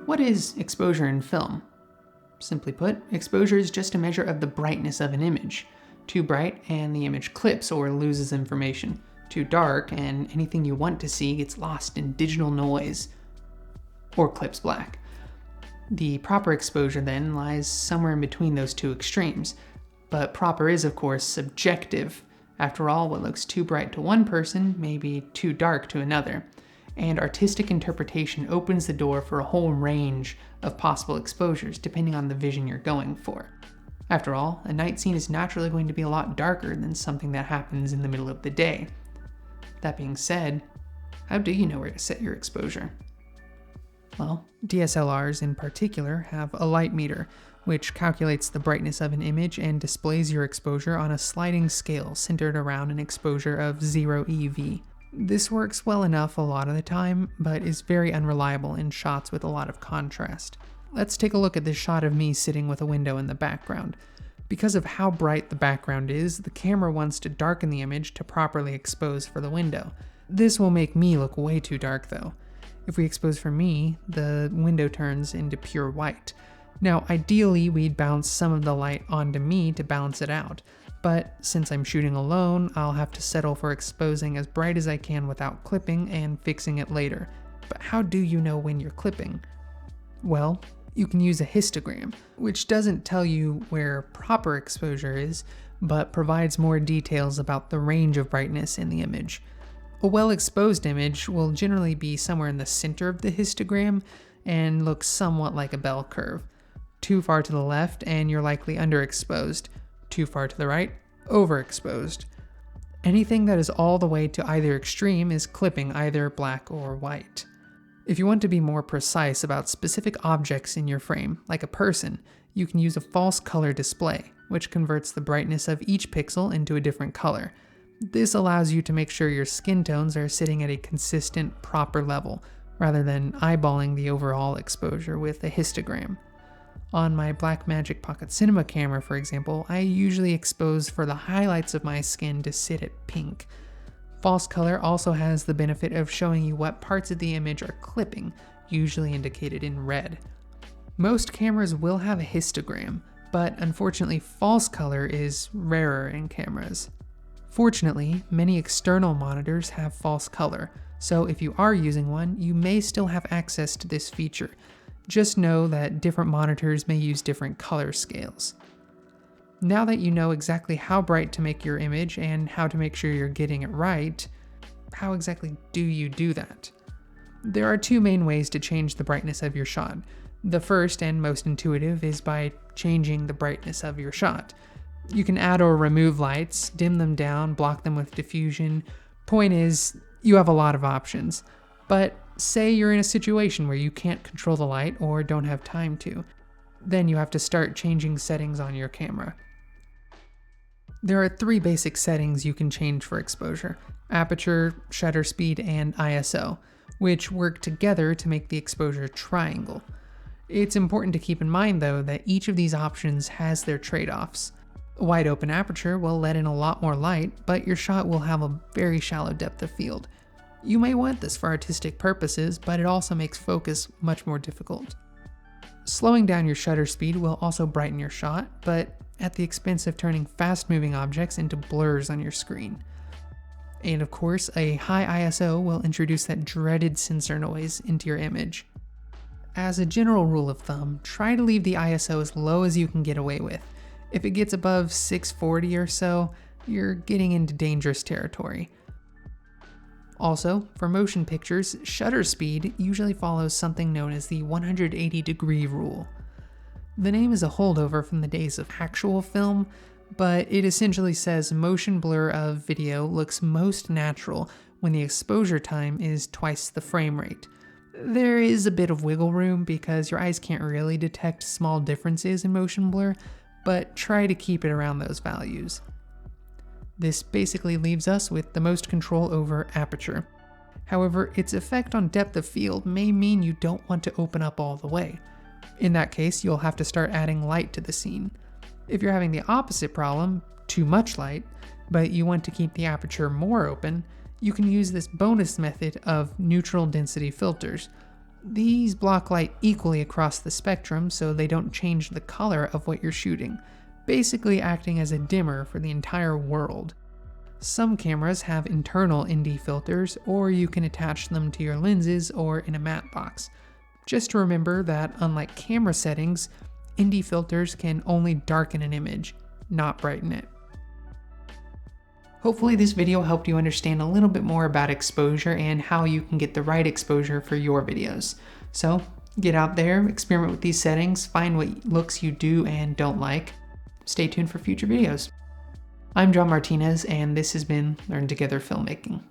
What is exposure in film? Simply put, exposure is just a measure of the brightness of an image. Too bright and the image clips or loses information. Too dark and anything you want to see gets lost in digital noise or clips black. The proper exposure then lies somewhere in between those two extremes. But proper is, of course, subjective. After all, what looks too bright to one person may be too dark to another. And artistic interpretation opens the door for a whole range of possible exposures depending on the vision you're going for. After all, a night scene is naturally going to be a lot darker than something that happens in the middle of the day. That being said, how do you know where to set your exposure? Well, DSLRs in particular have a light meter, which calculates the brightness of an image and displays your exposure on a sliding scale centered around an exposure of 0 EV. This works well enough a lot of the time, but is very unreliable in shots with a lot of contrast. Let's take a look at this shot of me sitting with a window in the background. Because of how bright the background is, the camera wants to darken the image to properly expose for the window. This will make me look way too dark though. If we expose for me, the window turns into pure white. Now, ideally, we'd bounce some of the light onto me to balance it out, but since I'm shooting alone, I'll have to settle for exposing as bright as I can without clipping and fixing it later. But how do you know when you're clipping? Well, you can use a histogram, which doesn't tell you where proper exposure is, but provides more details about the range of brightness in the image. A well-exposed image will generally be somewhere in the center of the histogram and look somewhat like a bell curve. Too far to the left and you're likely underexposed. Too far to the right, overexposed. Anything that is all the way to either extreme is clipping either black or white. If you want to be more precise about specific objects in your frame, like a person, you can use a false color display, which converts the brightness of each pixel into a different color. This allows you to make sure your skin tones are sitting at a consistent, proper level, rather than eyeballing the overall exposure with a histogram. On my Blackmagic Pocket Cinema camera, for example, I usually expose for the highlights of my skin to sit at pink. False color also has the benefit of showing you what parts of the image are clipping, usually indicated in red. Most cameras will have a histogram, but unfortunately false color is rarer in cameras. Fortunately, many external monitors have false color, so if you are using one, you may still have access to this feature. Just know that different monitors may use different color scales. Now that you know exactly how bright to make your image and how to make sure you're getting it right, how exactly do you do that? There are two main ways to change the brightness of your shot. The first and most intuitive is by changing the brightness of your shot. You can add or remove lights, dim them down, block them with diffusion. Point is, you have a lot of options. But say you're in a situation where you can't control the light or don't have time to. Then you have to start changing settings on your camera. There are 3 basic settings you can change for exposure: aperture, shutter speed, and ISO, which work together to make the exposure triangle. It's important to keep in mind though that each of these options has their trade-offs. A wide open aperture will let in a lot more light, but your shot will have a very shallow depth of field. You may want this for artistic purposes, but it also makes focus much more difficult. Slowing down your shutter speed will also brighten your shot, but at the expense of turning fast-moving objects into blurs on your screen. And of course, a high ISO will introduce that dreaded sensor noise into your image. As a general rule of thumb, try to leave the ISO as low as you can get away with. If it gets above 640 or so, you're getting into dangerous territory. Also, for motion pictures, shutter speed usually follows something known as the 180-degree rule. The name is a holdover from the days of actual film, but it essentially says motion blur of video looks most natural when the exposure time is twice the frame rate. There is a bit of wiggle room because your eyes can't really detect small differences in motion blur, but try to keep it around those values. This basically leaves us with the most control over aperture. However, its effect on depth of field may mean you don't want to open up all the way. In that case, you'll have to start adding light to the scene. If you're having the opposite problem, too much light, but you want to keep the aperture more open, you can use this bonus method of neutral density filters. These block light equally across the spectrum so they don't change the color of what you're shooting, basically acting as a dimmer for the entire world. Some cameras have internal ND filters, or you can attach them to your lenses or in a matte box. Just remember that unlike camera settings, ND filters can only darken an image, not brighten it. Hopefully this video helped you understand a little bit more about exposure and how you can get the right exposure for your videos. So get out there, experiment with these settings, find what looks you do and don't like. Stay tuned for future videos. I'm John Martinez, and this has been Learn Together Filmmaking.